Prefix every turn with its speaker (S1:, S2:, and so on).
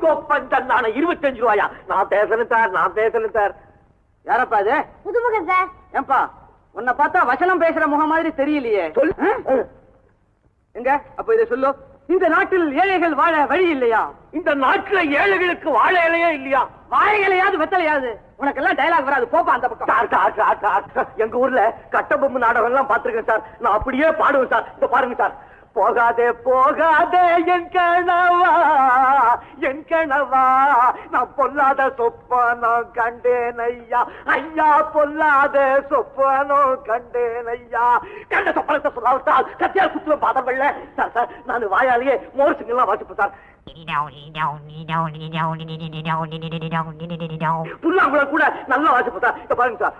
S1: அடிங்கோப்பன் தந்தான 25 ரூபாயா? நான் பேசணும் சார்.
S2: யாரப்பா அது?
S3: புதுமுகம் சார்.
S2: ஏன்பா உன்னை பார்த்தா வசனம் பேசுற முகம் மாதிரி தெரியலையே.
S1: சொல்லு.
S2: எங்க அப்ப இதை சொல்லு. இந்த நாட்டில் ஏழைகள் வாழ வழி இல்லையா?
S1: இந்த நாட்டுல ஏழைகளுக்கு வாழை இலையே இல்லையா?
S2: வாழை இலையாவது வெத்தலையாவது உனக்கெல்லாம் டயலாக் வராது. போப்பா அந்த பக்கம்.
S1: சார், எங்க ஊர்ல கட்டபொம்மு நாடகம் எல்லாம் பாத்துருக்கேன் சார். நான் அப்படியே பாடுவேன் சார். இத பாருங்க சார். போகாதே என் கனவா நான் பொல்லாத சொப்பனம் கண்டேன் ஐயா. பொல்லாத சொப்பனம் கண்டேன் ஐயா. கண்ட சொப்பனத்தை சொல்லாவிட்டால் கத்தியால் குத்துவ பாதம் வெள்ள. சார் நான் வாயாலேயே மோர் சிங்கெல்லாம் வாசிப்பேன் சார். புல்லாங்குழல் கூட நல்லா வாசிப்பேன் சார். இத பாருங்க சார்.